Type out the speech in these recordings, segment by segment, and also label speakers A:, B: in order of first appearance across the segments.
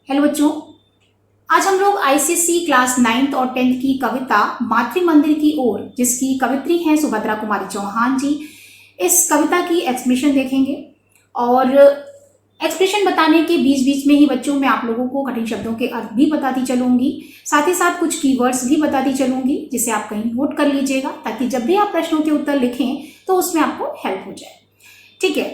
A: Hello बच्चों। आज हम लोग आईसीएसई क्लास 9th और 10th की कविता मातृ मंदिर की ओर, जिसकी कवित्री हैं सुभद्रा कुमारी चौहान जी, इस कविता की एक्सप्लेनेशन देखेंगे। और एक्सप्लेनेशन बताने के बीच बीच में ही बच्चों मैं आप लोगों को कठिन शब्दों के अर्थ भी बताती चलूंगी, साथ ही साथ कुछ कीवर्ड्स भी बताती चलूंगी, जिसे आप कहीं नोट कर लीजिएगा ताकि जब भी आप प्रश्नों के उत्तर लिखें तो उसमें आपको हेल्प हो जाए। ठीक है।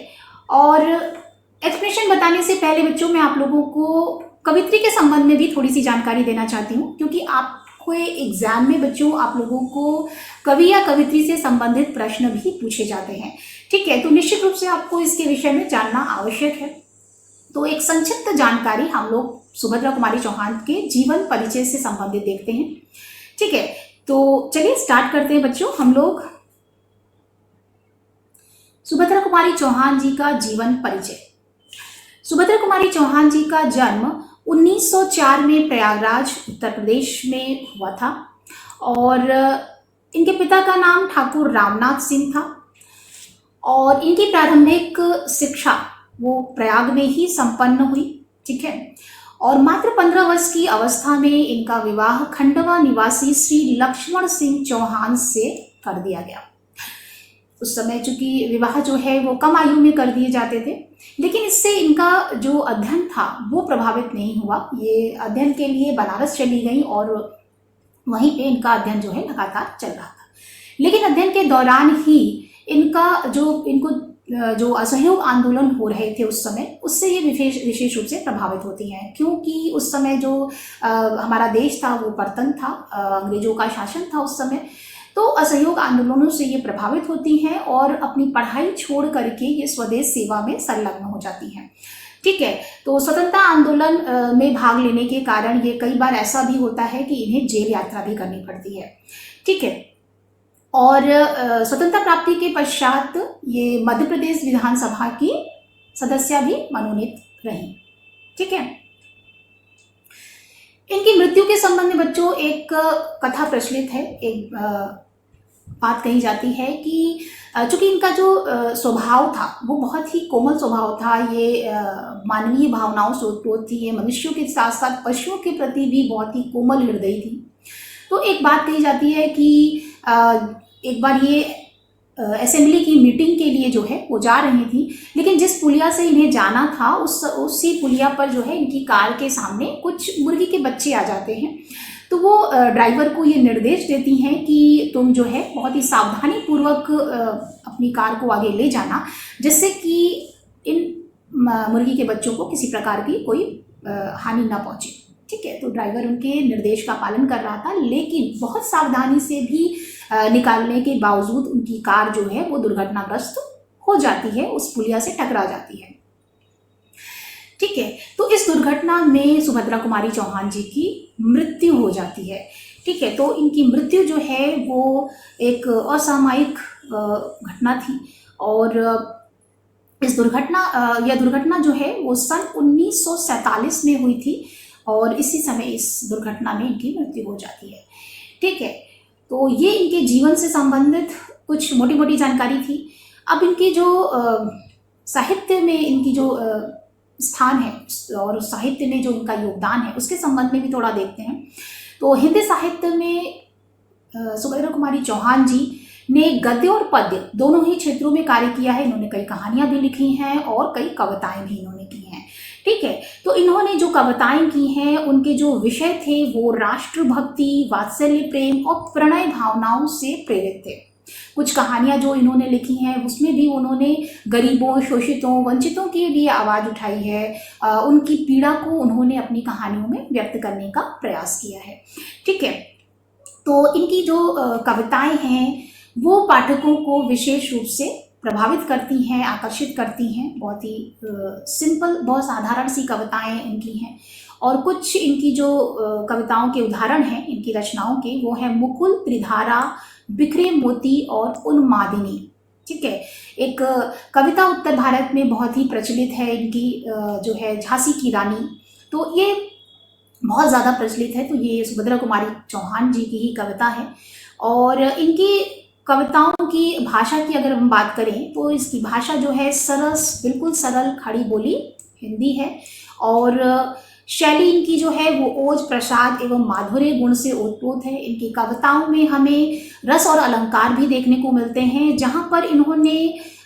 A: और एक्सप्लेनेशन बताने से पहले बच्चों मैं आप लोगों को कवित्री के संबंध में भी थोड़ी सी जानकारी देना चाहती हूँ, क्योंकि आपको एग्जाम में बच्चों आप लोगों को कवि या कवित्री से संबंधित प्रश्न भी पूछे जाते हैं। ठीक है, तो निश्चित रूप से आपको इसके विषय में जानना आवश्यक है। तो एक संक्षिप्त जानकारी हम लोग सुभद्रा कुमारी चौहान के जीवन परिचय से संबंधित देखते हैं। ठीक है, तो चलिए स्टार्ट करते हैं बच्चों हम लोग। सुभद्रा कुमारी चौहान जी का जीवन परिचय। सुभद्रा कुमारी चौहान जी का जन्म 1904 में प्रयागराज उत्तर प्रदेश में हुआ था और इनके पिता का नाम ठाकुर रामनाथ सिंह था और इनकी प्रारंभिक शिक्षा वो प्रयाग में ही संपन्न हुई। ठीक है, और मात्र 15 वर्ष की अवस्था में इनका विवाह खंडवा निवासी श्री लक्ष्मण सिंह चौहान से कर दिया गया। उस समय चूंकि विवाह जो है वो कम आयु में कर दिए जाते थे, लेकिन इससे इनका जो अध्ययन था वो प्रभावित नहीं हुआ। ये अध्ययन के लिए बनारस चली गई और वहीं पे इनका अध्ययन जो है लगातार चल रहा था। लेकिन अध्ययन के दौरान ही इनको जो असहयोग आंदोलन हो रहे थे उस समय, उससे ये विशेष रूप से प्रभावित होती हैं, क्योंकि उस समय जो हमारा देश था वो पतन था, अंग्रेजों का शासन था उस समय। तो असहयोग आंदोलनों से ये प्रभावित होती हैं और अपनी पढ़ाई छोड़ करके ये स्वदेश सेवा में संलग्न हो जाती हैं। ठीक है, तो स्वतंत्रता आंदोलन में भाग लेने के कारण ये कई बार ऐसा भी होता है कि इन्हें जेल यात्रा भी करनी पड़ती है। ठीक है, और स्वतंत्रता प्राप्ति के पश्चात ये मध्य प्रदेश विधानसभा की सदस्य भी मनोनीत रही। ठीक है, इनकी मृत्यु के संबंध में बच्चों एक कथा प्रचलित है। एक बात कही जाती है कि चूंकि इनका जो स्वभाव था वो बहुत ही कोमल स्वभाव था, ये मानवीय भावनाओं से ओतप्रोत थी, ये मनुष्यों के साथ साथ पशुओं के प्रति भी बहुत ही कोमल हृदय थी। तो एक बात कही जाती है कि एक बार ये असेंबली की मीटिंग के लिए जो है वो जा रही थी, लेकिन जिस पुलिया से इन्हें जाना था उसी पुलिया पर जो है इनकी कार के सामने कुछ मुर्गी के बच्चे आ जाते हैं। तो वो ड्राइवर को ये निर्देश देती हैं कि तुम जो है बहुत ही सावधानी पूर्वक अपनी कार को आगे ले जाना, जिससे कि इन मुर्गी के बच्चों को किसी प्रकार की कोई हानि ना पहुंचे। ठीक है, तो ड्राइवर उनके निर्देश का पालन कर रहा था, लेकिन बहुत सावधानी से भी निकालने के बावजूद उनकी कार जो है वो दुर्घटनाग्रस्त हो जाती है, उस पुलिया से टकरा जाती है। ठीक है, तो इस दुर्घटना में सुभद्रा कुमारी चौहान जी की मृत्यु हो जाती है। ठीक है, तो इनकी मृत्यु जो है वो एक असामयिक घटना थी और इस दुर्घटना जो है वो सन 1947 में हुई थी और इसी समय इस दुर्घटना में इनकी मृत्यु हो जाती है। ठीक है, तो ये इनके जीवन से संबंधित कुछ मोटी मोटी जानकारी थी। अब इनकी जो साहित्य में इनकी जो स्थान है और साहित्य में जो इनका योगदान है उसके संबंध में भी थोड़ा देखते हैं। तो हिंदी साहित्य में सुभद्रा कुमारी चौहान जी ने गद्य और पद्य दोनों ही क्षेत्रों में कार्य किया है। इन्होंने कई कहानियां भी लिखी हैं और कई कविताएं भी इन्होंने की हैं। ठीक है, तो इन्होंने जो कविताएं की हैं उनके जो विषय थे वो राष्ट्रभक्ति, वात्सल्य प्रेम और प्रणय भावनाओं से प्रेरित थे। कुछ कहानियां जो इन्होंने लिखी हैं उसमें भी उन्होंने गरीबों, शोषितों, वंचितों के लिए आवाज उठाई है, उनकी पीड़ा को उन्होंने अपनी कहानियों में व्यक्त करने का प्रयास किया है। ठीक है, तो इनकी जो कविताएं हैं वो पाठकों को विशेष रूप से प्रभावित करती हैं, आकर्षित करती हैं। बहुत ही सिंपल, बहुत साधारण सी कविताएं इनकी हैं और कुछ इनकी जो कविताओं के उदाहरण हैं इनकी रचनाओं के, वो है मुकुल, त्रिधारा, बिखरे मोती और उन्मादिनी। ठीक है, एक कविता उत्तर भारत में बहुत ही प्रचलित है इनकी, जो है झांसी की रानी, तो ये बहुत ज़्यादा प्रचलित है। तो ये सुभद्रा कुमारी चौहान जी की ही कविता है और इनकी कविताओं की भाषा की अगर हम बात करें तो इसकी भाषा जो है सरस, बिल्कुल सरल खड़ी बोली हिंदी है और शैली इनकी जो है वो ओज, प्रसाद एवं माधुर्य गुण से ओतप्रोत है। इनकी कविताओं में हमें रस और अलंकार भी देखने को मिलते हैं। जहाँ पर इन्होंने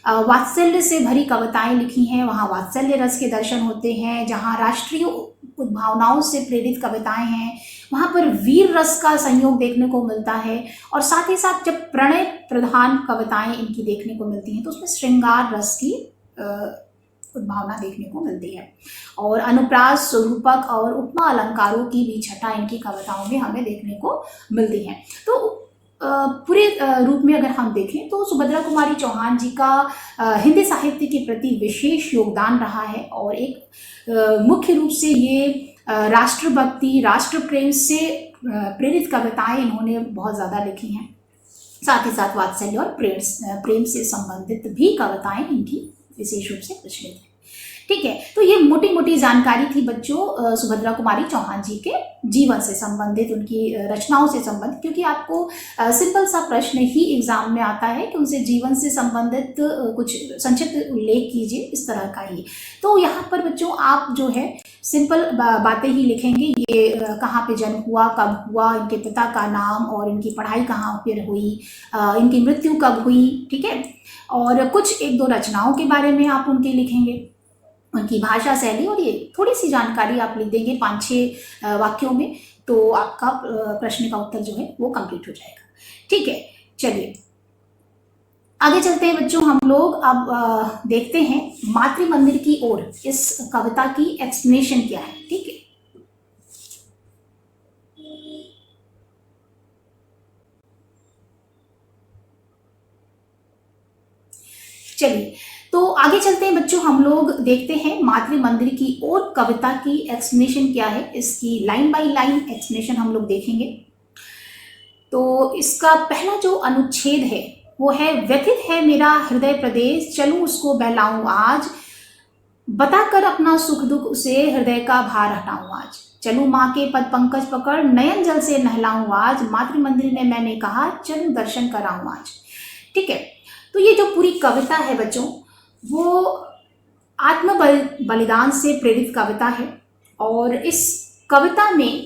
A: वात्सल्य से भरी कविताएं लिखी हैं, वहाँ वात्सल्य रस के दर्शन होते हैं। जहाँ राष्ट्रीय भावनाओं से प्रेरित कविताएं हैं, वहाँ पर वीर रस का संयोग देखने को मिलता है। और साथ ही साथ जब प्रणय प्रधान कविताएं इनकी देखने को मिलती हैं तो उसमें श्रृंगार रस की उद्भावना देखने को मिलती है। और अनुप्रास, स्वरूपक और उपमा अलंकारों की भी छटा इनकी कविताओं में हमें देखने को मिलती है। तो पूरे रूप में अगर हम देखें तो सुभद्रा कुमारी चौहान जी का हिंदी साहित्य के प्रति विशेष योगदान रहा है। और एक मुख्य रूप से ये राष्ट्रभक्ति, राष्ट्र प्रेम से प्रेरित कविताएं इन्होंने बहुत ज़्यादा लिखी हैं। साथ ही साथ वात्सल्य और प्रेम से संबंधित भी कविताएं इनकी विशेष रूप से प्रचलित है। ठीक है, तो ये मोटी मोटी जानकारी थी बच्चों सुभद्रा कुमारी चौहान जी के जीवन से संबंधित, उनकी रचनाओं से संबंधित, क्योंकि आपको सिंपल सा प्रश्न ही एग्जाम में आता है कि उनसे जीवन से संबंधित कुछ संक्षिप्त उल्लेख कीजिए, इस तरह का ही। तो यहाँ पर बच्चों आप जो है सिंपल बातें ही लिखेंगे, ये कहाँ पे जन्म हुआ, कब हुआ, इनके पिता का नाम और इनकी पढ़ाई कहाँ पर हुई, इनकी मृत्यु कब हुई, ठीक है। और कुछ एक दो रचनाओं के बारे में आप उनके लिखेंगे, उनकी भाषा शैली, और ये थोड़ी सी जानकारी आप लिख देंगे 5-6 वाक्यों में, तो आपका प्रश्न का उत्तर जो है वो कंप्लीट हो जाएगा। ठीक है, चलिए आगे चलते हैं बच्चों। हम लोग अब देखते हैं मातृ मंदिर की ओर। इस कविता की एक्सप्लेनेशन क्या है, ठीक है। चलिए तो आगे चलते हैं बच्चों, हम लोग देखते हैं मातृ मंदिर की ओर कविता की एक्सप्लेनेशन क्या है। इसकी लाइन बाय लाइन एक्सप्लेनेशन हम लोग देखेंगे। तो इसका पहला जो अनुच्छेद है वो है, व्यथित है मेरा हृदय प्रदेश, चलूं उसको बहलाऊं आज, बताकर अपना सुख दुख उसे हृदय का भार हटाऊं आज, चलूं माँ के पद पंकज पकड़, नयन जल से नहलाऊं आज, मातृ मंदिर में मैंने कहा चलूं दर्शन कराऊं आज। ठीक है, तो ये जो पूरी कविता है बच्चों वो आत्म बलिदान से प्रेरित कविता है। और इस कविता में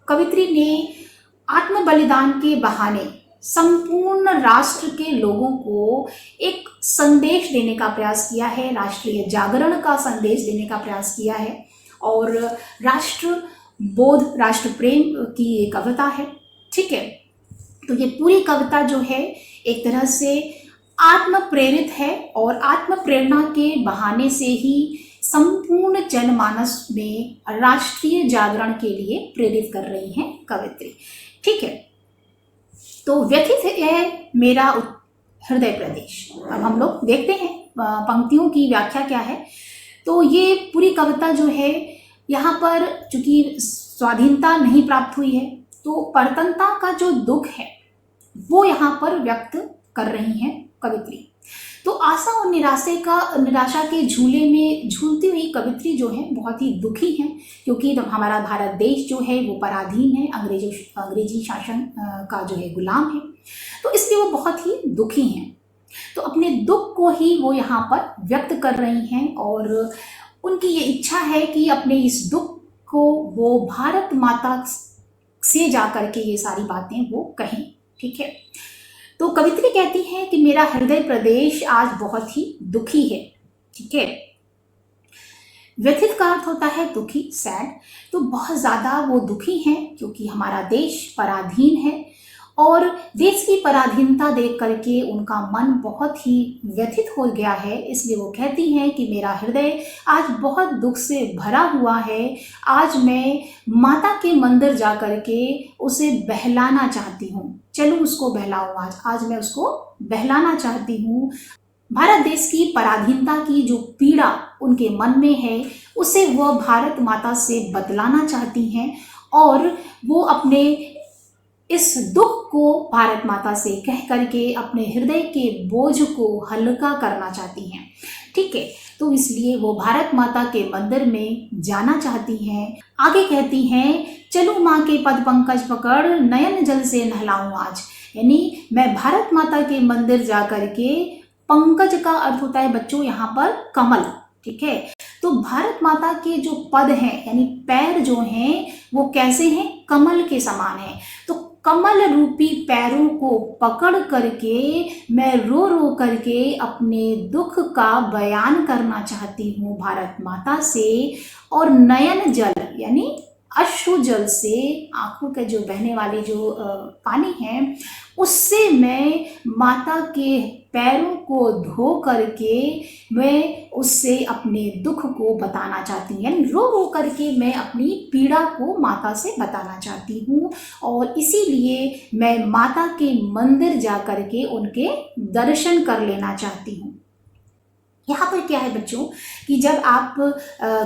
A: कवित्री ने आत्म बलिदान के बहाने संपूर्ण राष्ट्र के लोगों को एक संदेश देने का प्रयास किया है, राष्ट्रीय जागरण का संदेश देने का प्रयास किया है। और राष्ट्र बोध, राष्ट्र प्रेम की ये कविता है। ठीक है, तो ये पूरी कविता जो है एक तरह से आत्म प्रेरित है और आत्म प्रेरणा के बहाने से ही संपूर्ण जनमानस में राष्ट्रीय जागरण के लिए प्रेरित कर रही हैं कवित्री। ठीक है, तो व्यथित है मेरा हृदय प्रदेश। अब हम लोग देखते हैं पंक्तियों की व्याख्या क्या है। तो ये पूरी कविता जो है, यहाँ पर चूंकि स्वाधीनता नहीं प्राप्त हुई है तो परतंत्रता का जो दुख है वो यहाँ पर व्यक्त कर रही हैं कवित्री। तो आशा और निराशा के झूले में झूलती हुई कवित्री जो है बहुत ही दुखी हैं, क्योंकि हमारा भारत देश जो है वो पराधीन है, अंग्रेजी शासन का जो है गुलाम है, तो इसलिए वो बहुत ही दुखी हैं। तो अपने दुख को ही वो यहाँ पर व्यक्त कर रही हैं और उनकी ये इच्छा है कि अपने इस दुख को वो भारत माता से जा करके ये सारी बातें वो कहें। ठीक है, तो कवित्री कहती है कि मेरा हृदय प्रदेश आज बहुत ही दुखी है। ठीक है, व्यथित का अर्थ होता है दुखी, सैड। तो बहुत ज़्यादा वो दुखी हैं क्योंकि हमारा देश पराधीन है और देश की पराधीनता देख करके उनका मन बहुत ही व्यथित हो गया है। इसलिए वो कहती हैं कि मेरा हृदय आज बहुत दुख से भरा हुआ है, आज मैं माता के मंदिर जा करके उसे बहलाना चाहती हूँ, चलूँ उसको बहलाऊँ आज मैं उसको बहलाना चाहती हूँ। भारत देश की पराधीनता की जो पीड़ा उनके मन में है उसे वह भारत माता से बदलाना चाहती हैं और वो अपने इस दुख को भारत माता से कह करके अपने हृदय के बोझ को हल्का करना चाहती हैं। ठीक है, तो इसलिए वो भारत माता के मंदिर में जाना चाहती हैं। आगे कहती हैं चलूं माँ के पद पंकज पकड़, नयन जल से नहलाऊं आज, यानी मैं भारत माता के मंदिर जा करके, पंकज का अर्थ होता है बच्चों यहाँ पर कमल। ठीक है, तो भारत माता के जो पद हैं यानी पैर जो हैं वो कैसे हैं, कमल के समान हैं। तो कमल रूपी पैरों को पकड़ करके मैं रो रो करके अपने दुख का बयान करना चाहती हूँ भारत माता से। और नयन जल यानी अश्रु जल से, आंखों के जो बहने वाले जो पानी है, उससे मैं माता के पैरों को धो करके मैं उससे अपने दुख को बताना चाहती हूँ, यानी रो रो करके मैं अपनी पीड़ा को माता से बताना चाहती हूँ। और इसीलिए मैं माता के मंदिर जा करके उनके दर्शन कर लेना चाहती हूँ। यहाँ पर क्या है बच्चों कि जब आप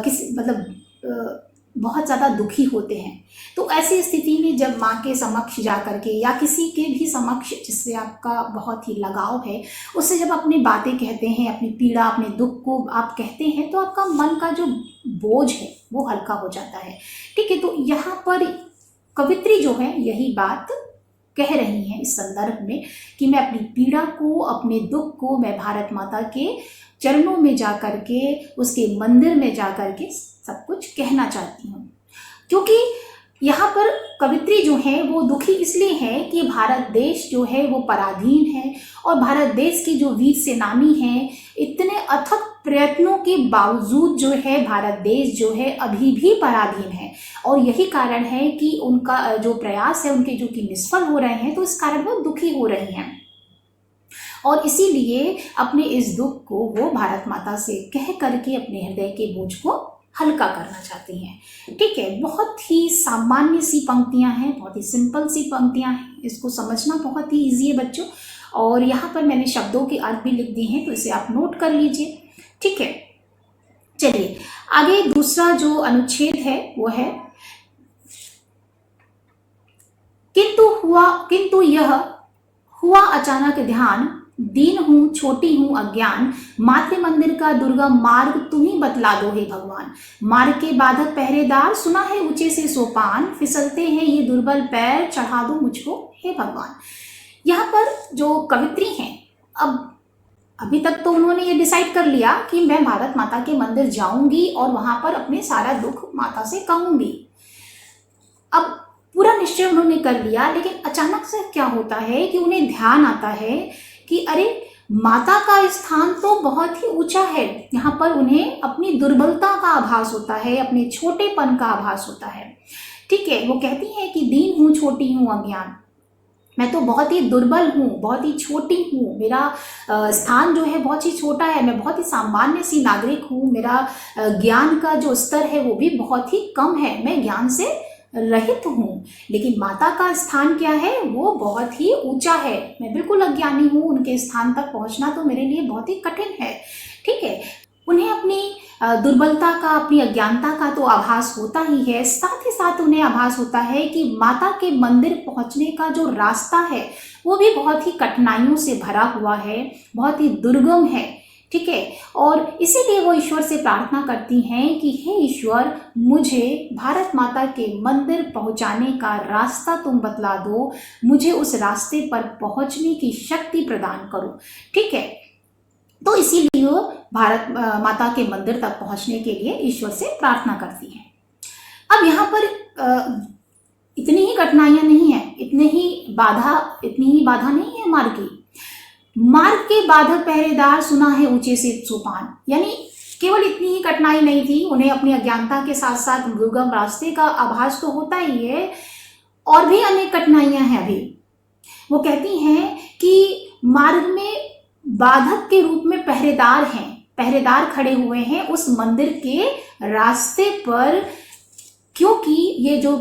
A: किसी मतलब बहुत ज़्यादा दुखी होते हैं तो ऐसी स्थिति में जब माँ के समक्ष जा करके या किसी के भी समक्ष जिससे आपका बहुत ही लगाव है, उससे जब अपनी बातें कहते हैं, अपनी पीड़ा अपने दुख को आप कहते हैं, तो आपका मन का जो बोझ है वो हल्का हो जाता है। ठीक है, तो यहाँ पर कवित्री जो है यही बात कह रही हैं इस संदर्भ में कि मैं अपनी पीड़ा को, अपने दुख को मैं भारत माता के चरणों में जा करके, उसके मंदिर में जा करके सब कुछ कहना चाहती हूँ। क्योंकि यहाँ पर कवित्री जो है वो दुखी इसलिए है कि भारत देश जो है वो पराधीन है और भारत देश के जो वीर सेनानी हैं, इतने अथक प्रयत्नों के बावजूद जो है भारत देश जो है अभी भी पराधीन है। और यही कारण है कि उनका जो प्रयास है उनके जो कि निष्फल हो रहे हैं, तो इस कारण वो दुखी हो रही हैं। और इसीलिए अपने इस दुख को वो भारत माता से कह करके अपने हृदय के बोझ को हल्का करना चाहती हैं। ठीक है, बहुत ही सामान्य सी पंक्तियां हैं, बहुत ही सिंपल सी पंक्तियां हैं, इसको समझना बहुत ही ईजी है बच्चों। और यहाँ पर मैंने शब्दों के अर्थ भी लिख दिए हैं, तो इसे आप नोट कर लीजिए। ठीक है, चलिए आगे दूसरा जो अनुच्छेद है वो है किंतु यह हुआ अचानक ध्यान, दीन हूँ छोटी हूँ अज्ञान, मातृ मंदिर का दुर्गम मार्ग तुम ही बतला दो हे भगवान। मार्ग के बाधक पहरेदार, सुना है ऊंचे से सोपान, फिसलते हैं ये दुर्बल पैर, चढ़ा दो मुझको हे भगवान। यहाँ पर जो कवित्री हैं, अभी तक तो उन्होंने ये डिसाइड कर लिया कि मैं भारत माता के मंदिर जाऊंगी और वहां पर अपने सारा दुख माता से कहूंगी। अब पूरा निश्चय उन्होंने कर लिया, लेकिन अचानक से क्या होता है कि उन्हें ध्यान आता है कि अरे माता का स्थान तो बहुत ही ऊंचा है। यहाँ पर उन्हें अपनी दुर्बलता का आभास होता है, अपने छोटेपन का आभास होता है। ठीक है, वो कहती हैं कि दीन हूँ छोटी हूँ अज्ञान, मैं तो बहुत ही दुर्बल हूँ, बहुत ही छोटी हूँ, मेरा स्थान जो है बहुत ही छोटा है, मैं बहुत ही सामान्य सी नागरिक हूँ, मेरा ज्ञान का जो स्तर है वो भी बहुत ही कम है, मैं ज्ञान से रहित हूँ। लेकिन माता का स्थान क्या है, वो बहुत ही ऊंचा है, मैं बिल्कुल अज्ञानी हूँ, उनके स्थान तक पहुँचना तो मेरे लिए बहुत ही कठिन है। ठीक है, उन्हें अपनी दुर्बलता का, अपनी अज्ञानता का तो आभास होता ही है, साथ ही साथ उन्हें आभास होता है कि माता के मंदिर पहुंचने का जो रास्ता है वो भी बहुत ही कठिनाइयों से भरा हुआ है, बहुत ही दुर्गम है। ठीक है, और इसीलिए वो ईश्वर से प्रार्थना करती हैं कि हे ईश्वर, मुझे भारत माता के मंदिर पहुंचाने का रास्ता तुम बतला दो, मुझे उस रास्ते पर पहुंचने की शक्ति प्रदान करो। ठीक है, तो इसीलिए वो भारत माता के मंदिर तक पहुंचने के लिए ईश्वर से प्रार्थना करती हैं। अब यहाँ पर इतनी ही कठिनाइयां नहीं है, इतनी ही बाधा नहीं है मार्ग की। मार्ग के बाधक पहरेदार, सुना है ऊंचे से सोपान, यानी केवल इतनी ही कठिनाई नहीं थी, उन्हें अपनी अज्ञानता के साथ साथ दुर्गम रास्ते का आभास तो होता ही है, और भी अनेक कठिनाइयां हैं। अभी वो कहती हैं कि मार्ग में बाधक के रूप में पहरेदार हैं, पहरेदार खड़े हुए हैं उस मंदिर के रास्ते पर, क्योंकि ये जो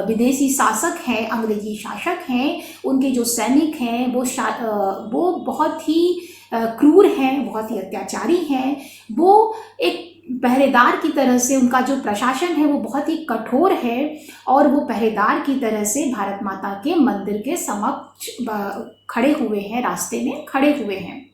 A: विदेशी शासक हैं, अंग्रेजी शासक हैं, उनके जो सैनिक हैं वो बहुत ही क्रूर हैं, बहुत ही अत्याचारी हैं। वो एक पहरेदार की तरह से, उनका जो प्रशासन है वो बहुत ही कठोर है, और वो पहरेदार की तरह से भारत माता के मंदिर के समक्ष खड़े हुए हैं, रास्ते में खड़े हुए हैं।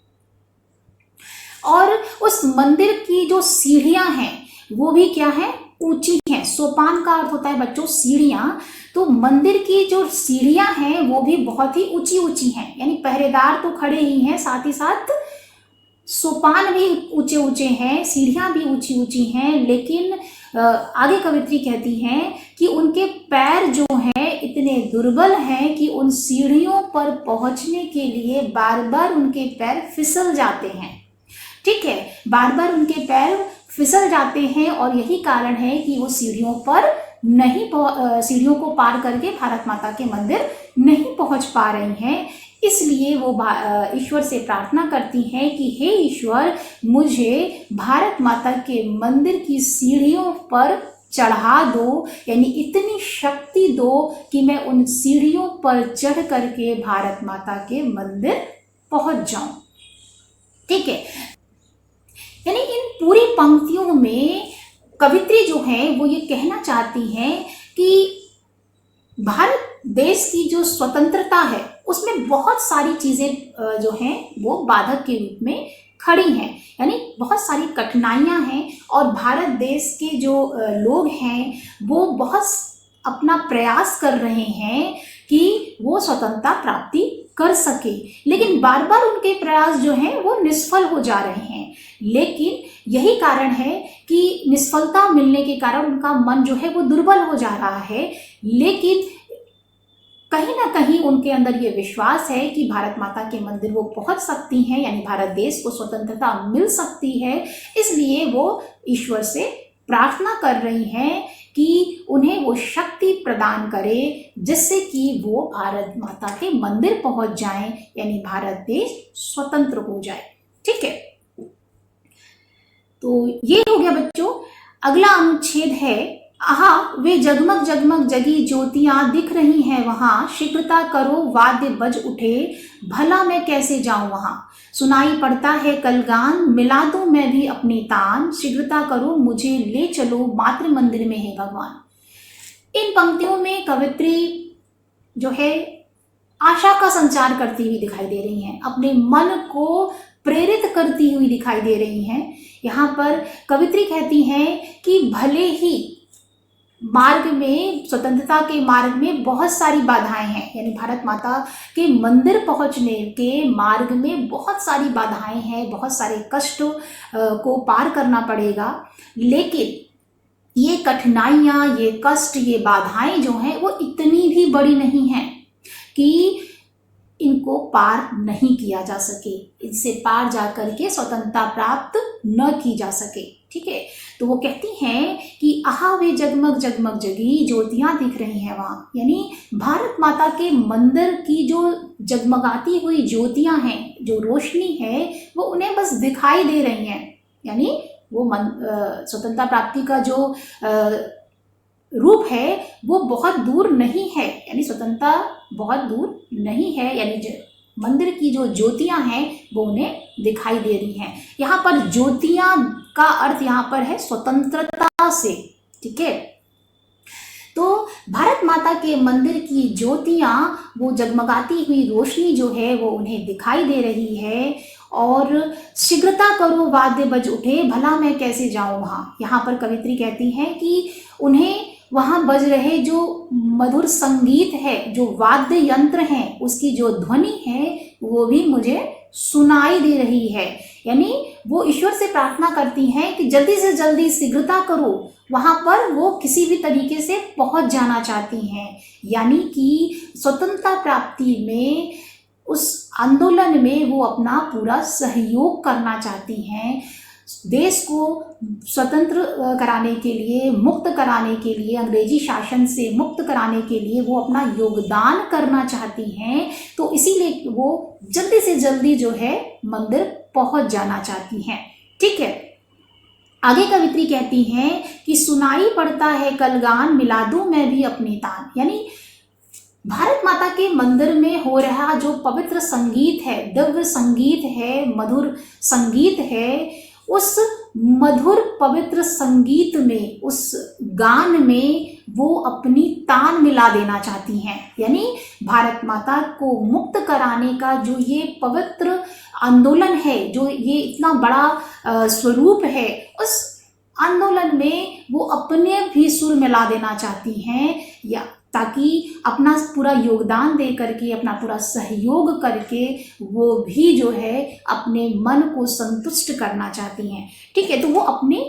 A: और उस मंदिर की जो सीढ़ियां हैं वो भी क्या है, ऊंची हैं। सोपान का अर्थ होता है बच्चों सीढ़ियां, तो मंदिर की जो सीढ़ियां हैं वो भी बहुत ही ऊंची ऊंची हैं, यानी पहरेदार तो खड़े ही हैं, साथ ही साथ सोपान भी ऊंचे ऊंचे हैं, सीढ़ियां भी ऊंची ऊंची हैं, लेकिन आगे कवित्री कहती हैं कि उनके पैर जो हैं इतने दुर्बल हैं कि उन सीढ़ियों पर पहुंचने के लिए बार बार उनके पैर फिसल जाते हैं। ठीक है, बार बार उनके पैर फिसल जाते हैं और यही कारण है कि वो सीढ़ियों को पार करके भारत माता के मंदिर नहीं पहुंच पा रही हैं। इसलिए वो ईश्वर से प्रार्थना करती हैं कि हे ईश्वर, मुझे भारत माता के मंदिर की सीढ़ियों पर चढ़ा दो, यानी इतनी शक्ति दो कि मैं उन सीढ़ियों पर चढ़ करके भारत माता के मंदिर पहुंच जाऊं। ठीक है, यानी इन पूरी पंक्तियों में कवित्री जो है वो ये कहना चाहती हैं कि भारत देश की जो स्वतंत्रता है उसमें बहुत सारी चीजें जो हैं वो बाधक के रूप में खड़ी हैं, यानी बहुत सारी कठिनाइयां हैं और भारत देश के जो लोग हैं वो बहुत अपना प्रयास कर रहे हैं कि वो स्वतंत्रता प्राप्ति कर सके, लेकिन बार बार उनके प्रयास जो हैं वो निष्फल हो जा रहे हैं। लेकिन यही कारण है कि निष्फलता मिलने के कारण उनका मन जो है वो दुर्बल हो जा रहा है, लेकिन कहीं ना कहीं उनके अंदर ये विश्वास है कि भारत माता के मंदिर वो पहुंच सकती हैं, यानी भारत देश को स्वतंत्रता मिल सकती है। इसलिए वो ईश्वर से प्रार्थना कर रही हैं कि उन्हें वो शक्ति प्रदान करे जिससे कि वो भारत माता के मंदिर पहुंच जाएं, यानी भारत देश स्वतंत्र हो जाए। ठीक है, तो ये हो गया बच्चों। अगला अनुच्छेद है, आहा वे जगमग जगमग जगी ज्योतियां दिख रही हैं वहां, शीघ्रता करो वाद्य बज उठे, भला मैं कैसे जाऊं वहां, सुनाई पड़ता है कलगान, मिला दूं मैं भी अपनी तान, शीघ्रता करो मुझे ले चलो मातृ मंदिर में है भगवान। इन पंक्तियों में कवित्री जो है आशा का संचार करती हुई दिखाई दे रही हैं, अपने मन को प्रेरित करती हुई दिखाई दे रही हैं। यहाँ पर कवित्री कहती हैं कि भले ही मार्ग में, स्वतंत्रता के मार्ग में बहुत सारी बाधाएं हैं, यानी भारत माता के मंदिर पहुंचने के मार्ग में बहुत सारी बाधाएं हैं, बहुत सारे कष्ट को पार करना पड़ेगा, लेकिन ये कठिनाइयां, ये कष्ट, ये बाधाएं जो हैं वो इतनी भी बड़ी नहीं हैं कि इनको पार नहीं किया जा सके, इनसे पार जा करके स्वतंत्रता प्राप्त न की जा सके। ठीक है, तो वो कहती हैं कि आहा वे जगमग जगमग जगी ज्योतियां दिख रही हैं वहां, यानी भारत माता के मंदिर की जो जगमगाती हुई ज्योतियां हैं, जो रोशनी है वो उन्हें बस दिखाई दे रही हैं, यानी वो स्वतंत्रता प्राप्ति का जो रूप है वो बहुत दूर नहीं है, यानी स्वतंत्रता बहुत दूर नहीं है, यानी मंदिर की जो ज्योतियां हैं वो उन्हें दिखाई दे रही हैं। यहाँ पर ज्योतियां का अर्थ यहाँ पर है स्वतंत्रता से। ठीक है, तो भारत माता के मंदिर की ज्योतियां, वो जगमगाती हुई रोशनी जो है वो उन्हें दिखाई दे रही है और शीघ्रता करो वाद्य बज उठे, भला मैं कैसे जाऊं वहां। यहाँ पर कवित्री कहती हैं कि उन्हें वहां बज रहे जो मधुर संगीत है, जो वाद्य यंत्र हैं, उसकी जो ध्वनि है वो भी मुझे सुनाई दे रही है, यानी वो ईश्वर से प्रार्थना करती हैं कि जल्दी से जल्दी शीघ्रता करो, वहां पर वो किसी भी तरीके से पहुंच जाना चाहती हैं, यानी कि स्वतंत्रता प्राप्ति में, उस आंदोलन में वो अपना पूरा सहयोग करना चाहती हैं। देश को स्वतंत्र कराने के लिए, मुक्त कराने के लिए, अंग्रेजी शासन से मुक्त कराने के लिए वो अपना योगदान करना चाहती हैं, तो इसीलिए वो जल्दी से जल्दी जो है मंदिर पहुंच जाना चाहती हैं। ठीक है, आगे कवित्री कहती हैं कि सुनाई पड़ता है कलगान, मिला दूं मैं भी अपनी तान, यानी भारत माता के मंदिर में हो रहा जो पवित्र संगीत है, दिव्य संगीत है, मधुर संगीत है, उस मधुर पवित्र संगीत में, उस गान में वो अपनी तान मिला देना चाहती हैं, यानी भारत माता को मुक्त कराने का जो ये पवित्र आंदोलन है, जो ये इतना बड़ा स्वरूप है, उस आंदोलन में वो अपने भी सुर मिला देना चाहती हैं, या ताकि अपना पूरा योगदान दे करके, अपना पूरा सहयोग करके वो भी जो है अपने मन को संतुष्ट करना चाहती हैं। ठीक है, तो वो अपने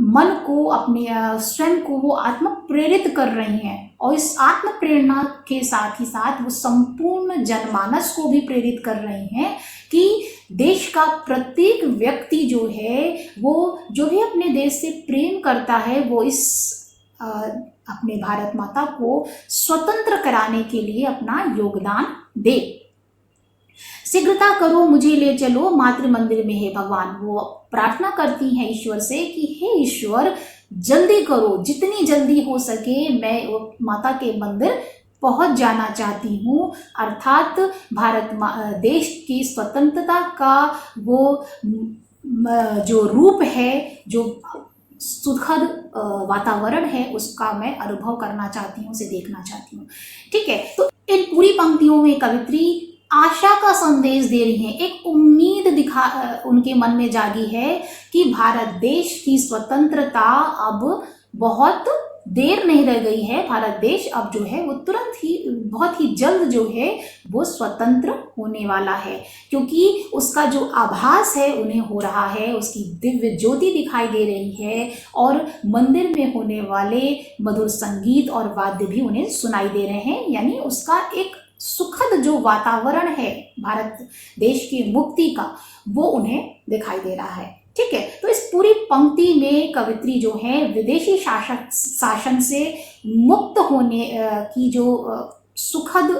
A: मन को, अपने स्वयं को वो आत्म प्रेरित कर रही हैं, और इस आत्म प्रेरणा के साथ ही साथ वो संपूर्ण जनमानस को भी प्रेरित कर रही हैं कि देश का प्रत्येक व्यक्ति जो है, वो जो भी अपने देश से प्रेम करता है, वो इस अपने भारत माता को स्वतंत्र कराने के लिए अपना योगदान दे। शीघ्रता करो, मुझे ले चलो मातृ मंदिर में हे भगवान। वो प्रार्थना करती हैं ईश्वर से कि हे ईश्वर, जल्दी करो, जितनी जल्दी हो सके मैं वो माता के मंदिर पहुंच जाना चाहती हूँ। अर्थात भारत देश की स्वतंत्रता का वो जो रूप है, जो सुखद वातावरण है, उसका मैं अनुभव करना चाहती हूँ, उसे देखना चाहती हूँ। ठीक है, तो इन पूरी पंक्तियों में कवित्री आशा का संदेश दे रही हैं, एक उम्मीद उनके मन में जागी है कि भारत देश की स्वतंत्रता अब बहुत देर नहीं रह गई है। भारत देश अब जो है वो तुरंत ही, बहुत ही जल्द जो है वो स्वतंत्र होने वाला है, क्योंकि उसका जो आभास है उन्हें हो रहा है, उसकी दिव्य ज्योति दिखाई दे रही है, और मंदिर में होने वाले मधुर संगीत और वाद्य भी उन्हें सुनाई दे रहे हैं। यानी उसका एक सुखद जो वातावरण है भारत देश की मुक्ति का, वो उन्हें दिखाई दे रहा है। ठीक है, तो इस पूरी पंक्ति में कवित्री जो है विदेशी शासन से मुक्त होने की जो सुखद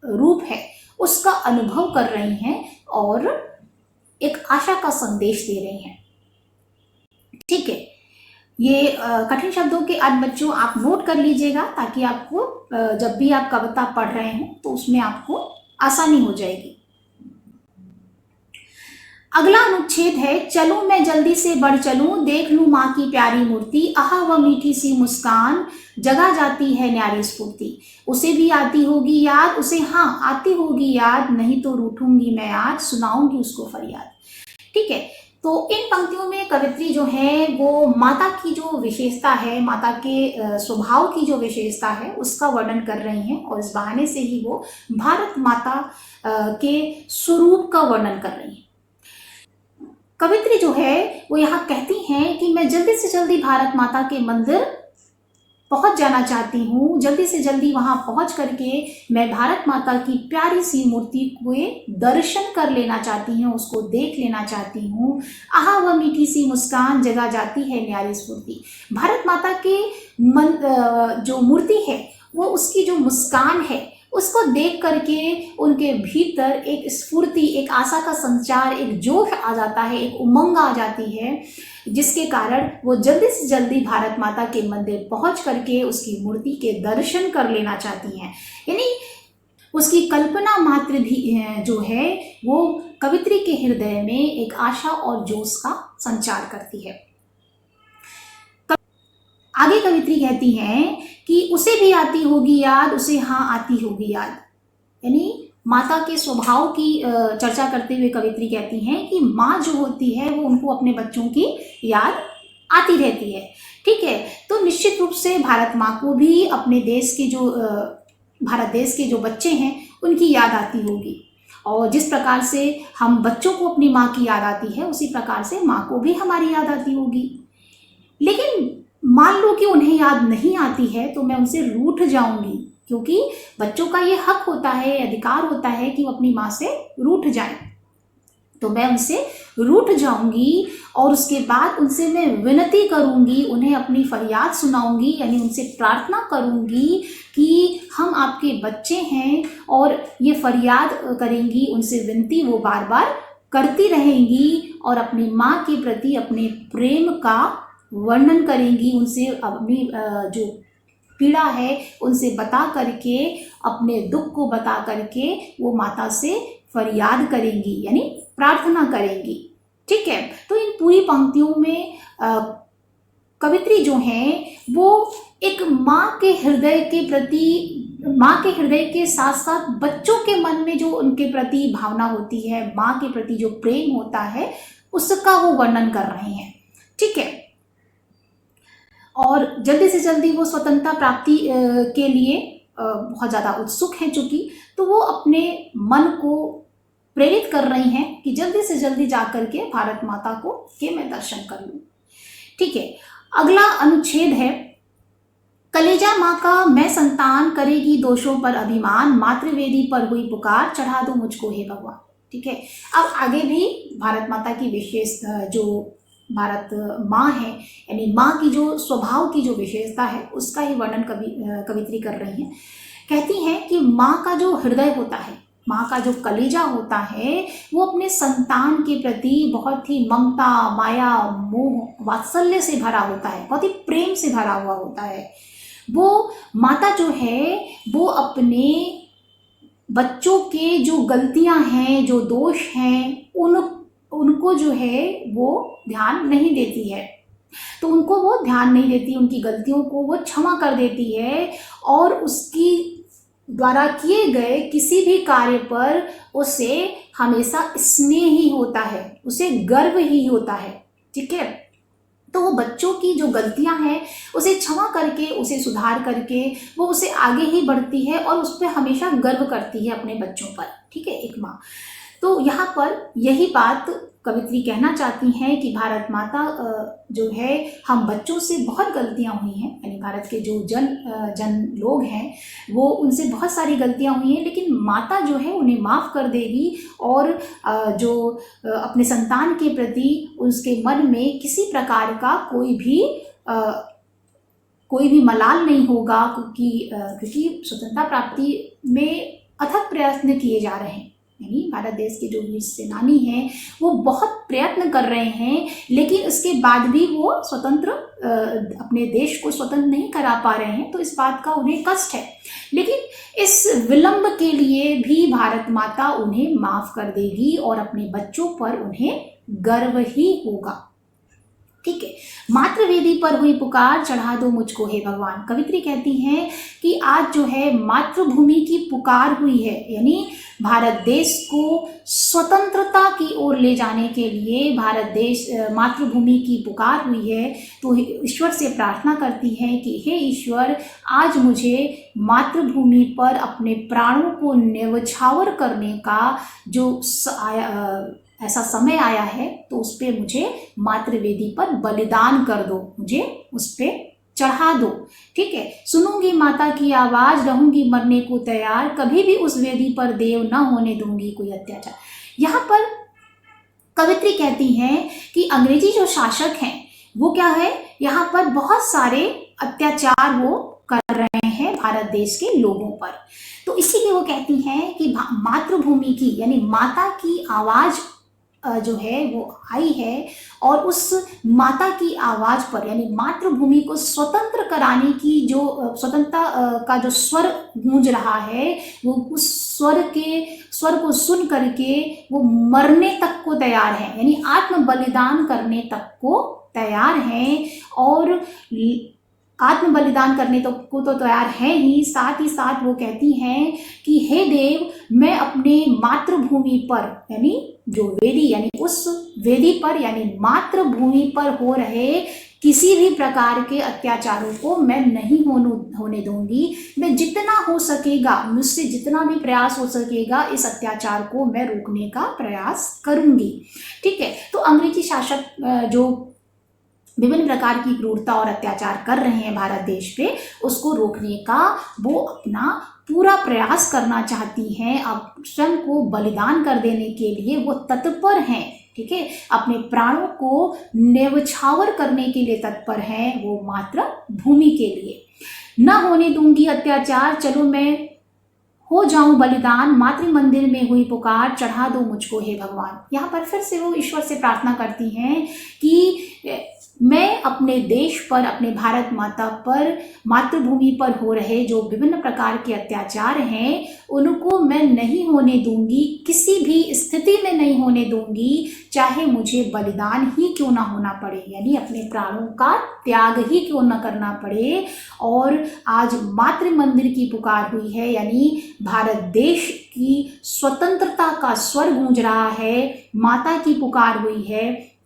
A: रूप है उसका अनुभव कर रही हैं और एक आशा का संदेश दे रही हैं। ठीक है, ये कठिन शब्दों के आज बच्चों आप नोट कर लीजिएगा, ताकि आपको जब भी आप कविता पढ़ रहे हो तो उसमें आपको आसानी हो जाएगी। अगला अनुच्छेद है, चलूं मैं जल्दी से बढ़ चलूं, देख लूं माँ की प्यारी मूर्ति, आह वह मीठी सी मुस्कान, जगा जाती है न्यारी स्फूर्ति। उसे भी आती होगी याद, उसे हाँ आती होगी याद, नहीं तो रूठूंगी मैं आज, सुनाऊंगी उसको फरियाद। ठीक है, तो इन पंक्तियों में कवित्री जो है वो माता की जो विशेषता है, माता के स्वभाव की जो विशेषता है उसका वर्णन कर रही हैं, और इस बहाने से ही वो भारत माता के स्वरूप का वर्णन कर रही हैं। कवित्री जो है वो यहाँ कहती हैं कि मैं जल्दी से जल्दी भारत माता के मंदिर पहुंच जाना चाहती हूँ, जल्दी से जल्दी वहां पहुंच करके मैं भारत माता की प्यारी सी मूर्ति को दर्शन कर लेना चाहती हूँ, उसको देख लेना चाहती हूँ। आहा वह मीठी सी मुस्कान, जगा जाती है न्यारी स्फूर्ति। भारत माता के जो मूर्ति है, वो उसकी जो मुस्कान है उसको देख करके उनके भीतर एक स्फूर्ति, एक आशा का संचार, एक जोश आ जाता है, एक उमंग आ जाती है, जिसके कारण वो जल्दी से जल्दी भारत माता के मंदिर पहुंच करके उसकी मूर्ति के दर्शन कर लेना चाहती हैं। यानी उसकी कल्पना मात्र भी जो है वो कवित्री के हृदय में एक आशा और जोश का संचार करती है। आगे कवित्री कहती हैं कि उसे भी आती होगी याद, उसे हाँ आती होगी याद। यानी माता के स्वभाव की चर्चा करते हुए कवित्री कहती हैं कि माँ जो होती है वो उनको अपने बच्चों की याद आती रहती है। ठीक है, तो निश्चित रूप से भारत माँ को भी अपने देश के जो भारत देश के जो बच्चे हैं उनकी याद आती होगी, और जिस प्रकार से हम बच्चों को अपनी माँ की याद आती है, उसी प्रकार से माँ को भी हमारी याद आती होगी। लेकिन मान लो कि उन्हें याद नहीं आती है तो मैं उनसे रूठ जाऊंगी, क्योंकि बच्चों का ये हक होता है, अधिकार होता है कि वो अपनी माँ से रूठ जाएं। तो मैं उनसे रूठ जाऊंगी और उसके बाद उनसे मैं विनती करूंगी, उन्हें अपनी फरियाद सुनाऊंगी, यानी उनसे प्रार्थना करूंगी कि हम आपके बच्चे हैं, और ये फरियाद करेंगी, उनसे विनती वो बार बार करती रहेंगी, और अपनी माँ के प्रति अपने प्रेम का वर्णन करेंगी, उनसे अपनी जो पीड़ा है उनसे बता करके, अपने दुख को बता करके वो माता से फरियाद करेंगी, यानी प्रार्थना करेंगी। ठीक है, तो इन पूरी पंक्तियों में कवित्री जो है वो एक माँ के हृदय के प्रति, माँ के हृदय के साथ साथ बच्चों के मन में जो उनके प्रति भावना होती है, माँ के प्रति जो प्रेम होता है, उसका वो वर्णन कर रहे हैं। ठीक है, और जल्दी से जल्दी वो स्वतंत्रता प्राप्ति के लिए बहुत ज़्यादा उत्सुक हैं चूंकि, तो वो अपने मन को प्रेरित कर रही हैं कि जल्दी से जल्दी जाकर के भारत माता को के मैं दर्शन कर लूं। ठीक है, अगला अनुच्छेद है, कलेजा माँ का मैं संतान करेगी दोषों पर अभिमान, मातृवेदी पर हुई पुकार चढ़ा दो मुझको हे भगवान। ठीक है, अब आगे भी भारत माता की विशेष जो भारत माँ है, यानी माँ की जो स्वभाव की जो विशेषता है उसका ही वर्णन कवित्री कर रही हैं। कहती हैं कि माँ का जो हृदय होता है, माँ का जो कलेजा होता है, वो अपने संतान के प्रति बहुत ही ममता, माया, मोह, वात्सल्य से भरा होता है, बहुत ही प्रेम से भरा हुआ होता है। वो माता जो है वो अपने बच्चों के जो गलतियां हैं, जो दोष हैं, उनको जो है वो ध्यान नहीं देती है, तो उनको वो ध्यान नहीं देती, उनकी गलतियों को वो क्षमा कर देती है और उसकी द्वारा किए गए किसी भी कार्य पर उसे हमेशा स्नेह ही होता है, उसे गर्व ही होता है। ठीक है, तो वो बच्चों की जो गलतियां हैं उसे क्षमा करके, उसे सुधार करके वो उसे आगे ही बढ़ती है और उस पर हमेशा गर्व करती है अपने बच्चों पर। ठीक है, एक माँ। तो यहाँ पर यही बात कवित्री कहना चाहती हैं कि भारत माता जो है, हम बच्चों से बहुत गलतियां हुई हैं, यानी भारत के जो जन लोग हैं वो उनसे बहुत सारी गलतियां हुई हैं, लेकिन माता जो है उन्हें माफ़ कर देगी और जो अपने संतान के प्रति उसके मन में किसी प्रकार का कोई भी मलाल नहीं होगा, क्योंकि स्वतंत्रता प्राप्ति में अथक प्रयत्न किए जा रहे हैं। यानी भारत देश के जो वीर सेनानी हैं वो बहुत प्रयत्न कर रहे हैं, लेकिन उसके बाद भी वो स्वतंत्र अपने देश को स्वतंत्र नहीं करा पा रहे हैं, तो इस बात का उन्हें कष्ट है। लेकिन इस विलंब के लिए भी भारत माता उन्हें माफ कर देगी और अपने बच्चों पर उन्हें गर्व ही होगा। ठीक है, मातृवेदी पर हुई पुकार चढ़ा दो मुझको हे भगवान। कवित्री कहती हैं कि आज जो है मातृभूमि की पुकार हुई है, यानी भारत देश को स्वतंत्रता की ओर ले जाने के लिए भारत देश मातृभूमि की पुकार हुई है। तो ईश्वर से प्रार्थना करती है कि हे ईश्वर, आज मुझे मातृभूमि पर अपने प्राणों को न्यौछावर करने का जो ऐसा समय आया है, तो उस पर मुझे मातृवेदी पर बलिदान कर दो, मुझे उस पर चढ़ा दो। ठीक है, सुनूंगी माता की आवाज, रहूंगी मरने को तैयार, कभी भी उस वेदी पर देव न होने दूंगी कोई अत्याचार। यहाँ पर कवित्री कहती हैं कि अंग्रेजी जो शासक हैं वो क्या है, यहाँ पर बहुत सारे अत्याचार वो कर रहे हैं भारत देश के लोगों पर। तो इसीलिए वो कहती हैं कि मातृभूमि की, यानी माता की आवाज जो है वो आई है और उस माता की आवाज पर, यानी मातृभूमि को स्वतंत्र कराने की जो स्वतंत्रता का जो स्वर गूंज रहा है, वो उस स्वर को सुन करके वो मरने तक को तैयार है, यानी आत्म बलिदान करने तक को तैयार हैं। और आत्म बलिदान करने को तो तैयार है ही, साथ ही साथ वो कहती हैं कि हे देव, मैं अपने मातृभूमि पर, यानी जो वेदी, यानी उस वेदी पर, यानी मातृभूमि पर हो रहे किसी भी प्रकार के अत्याचारों को मैं नहीं होने दूंगी। मैं जितना हो सकेगा, मुझसे जितना भी प्रयास हो सकेगा, इस अत्याचार को मैं रोकने का प्रयास करूंगी। ठीक है, तो अंग्रेजी शासक जो विभिन्न प्रकार की क्रूरता और अत्याचार कर रहे हैं भारत देश पे, उसको रोकने का वो अपना पूरा प्रयास करना चाहती हैं। अब स्वयं को बलिदान कर देने के लिए वो तत्पर हैं। ठीक है, अपने प्राणों को न्यौछावर करने के लिए तत्पर हैं वो मातृभूमि के लिए। न होने दूंगी अत्याचार, चलो मैं हो जाऊं बलिदान, मातृ मंदिर में हुई पुकार चढ़ा दो मुझको हे भगवान। यहाँ पर फिर से वो ईश्वर से प्रार्थना करती हैं कि मैं अपने देश पर, अपने भारत माता पर, मातृभूमि पर हो रहे जो विभिन्न प्रकार के अत्याचार हैं उनको मैं नहीं होने दूंगी, किसी भी स्थिति में नहीं होने दूंगी, चाहे मुझे बलिदान ही क्यों ना होना पड़े, यानी अपने प्राणों का त्याग ही क्यों ना करना पड़े। और आज मातृ मंदिर की पुकार हुई है, यानी भारत देश की स्वतंत्रता का स्वर गूंज रहा है, माता की पुकार हुई है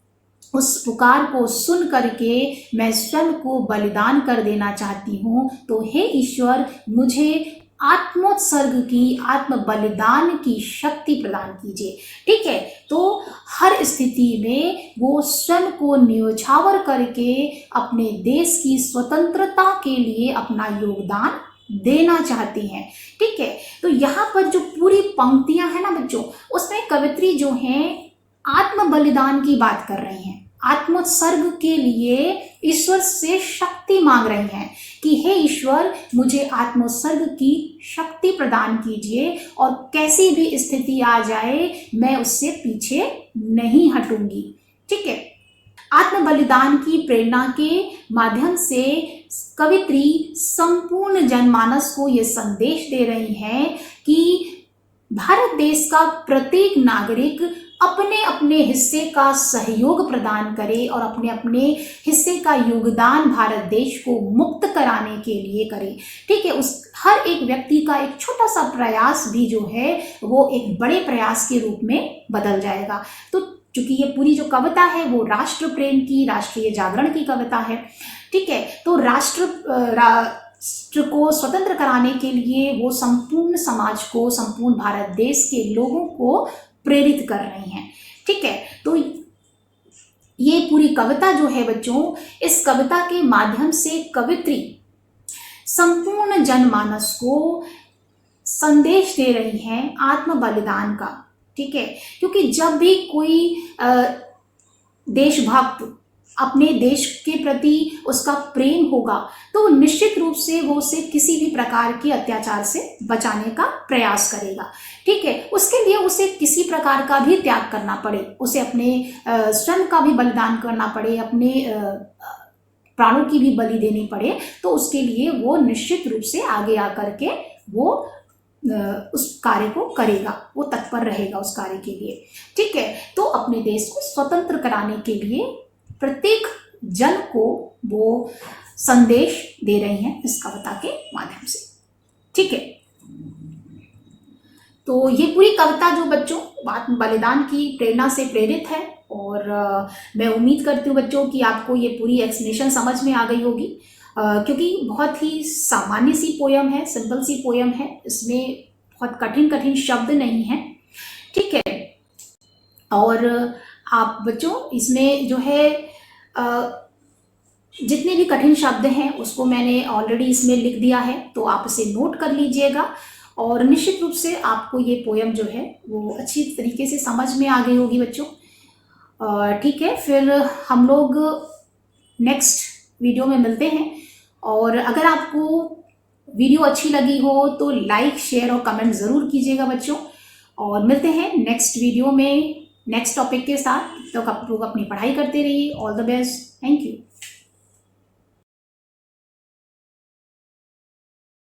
A: उस पुकार को सुन करके मैं स्वयं को बलिदान कर देना चाहती हूँ। तो हे ईश्वर, मुझे आत्मोत्सर्ग की, आत्म बलिदान की शक्ति प्रदान कीजिए। ठीक है, तो हर स्थिति में वो स्वयं को न्योछावर करके अपने देश की स्वतंत्रता के लिए अपना योगदान देना चाहती हैं। ठीक है, तो यहाँ पर जो पूरी पंक्तियां हैं ना बच्चों, उसमें कवित्री जो हैं आत्म बलिदान की बात कर रही हैं, आत्मोत्सर्ग के लिए ईश्वर से शक्ति मांग रही हैं कि हे ईश्वर, मुझे आत्मोत्सर्ग की शक्ति प्रदान कीजिए और कैसी भी स्थिति आ जाए मैं उससे पीछे नहीं हटूंगी। ठीक है, आत्म बलिदान की प्रेरणा के माध्यम से कवित्री संपूर्ण जनमानस को यह संदेश दे रही हैं कि भारत देश का प्रत्येक नागरिक अपने अपने हिस्से का सहयोग प्रदान करे और अपने अपने हिस्से का योगदान भारत देश को मुक्त कराने के लिए करे। ठीक है, उस हर एक व्यक्ति का एक छोटा सा प्रयास भी जो है वो एक बड़े प्रयास के रूप में बदल जाएगा। तो चूंकि ये पूरी जो कविता है वो राष्ट्र प्रेम की, राष्ट्रीय जागरण की कविता है। ठीक है, तो राष्ट्र को स्वतंत्र कराने के लिए वो संपूर्ण समाज को, संपूर्ण भारत देश के लोगों को प्रेरित कर रही हैं। ठीक है, तो ये पूरी कविता जो है बच्चों, इस कविता के माध्यम से कवित्री संपूर्ण जनमानस को संदेश दे रही हैं आत्म बलिदान का। ठीक है, क्योंकि जब भी कोई देशभक्त अपने देश के प्रति उसका प्रेम होगा तो निश्चित रूप से वो उसे किसी भी प्रकार के अत्याचार से बचाने का प्रयास करेगा। ठीक है, उसके लिए उसे किसी प्रकार का भी त्याग करना पड़े, उसे अपने स्वयं का भी बलिदान करना पड़े, अपने प्राणों की भी बलि देनी पड़े, तो उसके लिए वो निश्चित रूप से आगे आकर के वो उस कार्य को करेगा, वो तत्पर रहेगा उस कार्य के लिए। ठीक है, तो अपने देश को स्वतंत्र कराने के लिए प्रत्येक जन को वो संदेश दे रही हैं इस कविता के माध्यम से। ठीक है, तो ये पूरी कविता जो बच्चों आत्म बलिदान की प्रेरणा से प्रेरित है और मैं उम्मीद करती हूँ बच्चों कि आपको ये पूरी एक्सप्लेनेशन समझ में आ गई होगी, क्योंकि बहुत ही सामान्य सी पोयम है, सिंपल सी पोयम है, इसमें बहुत कठिन कठिन शब्द नहीं है। ठीक है, और आप बच्चों इसमें जो है जितने भी कठिन शब्द हैं उसको मैंने ऑलरेडी इसमें लिख दिया है, तो आप इसे नोट कर लीजिएगा और निश्चित रूप से आपको ये पोयम जो है वो अच्छी तरीके से समझ में आ गई होगी बच्चों। ठीक है, फिर हम लोग नेक्स्ट वीडियो में मिलते हैं और अगर आपको वीडियो अच्छी लगी हो तो लाइक, शेयर और कमेंट ज़रूर कीजिएगा बच्चों, और मिलते हैं नेक्स्ट वीडियो में नेक्स्ट टॉपिक के साथ। तो आप लोग अपनी पढ़ाई करते रहिए। All the best, thank you.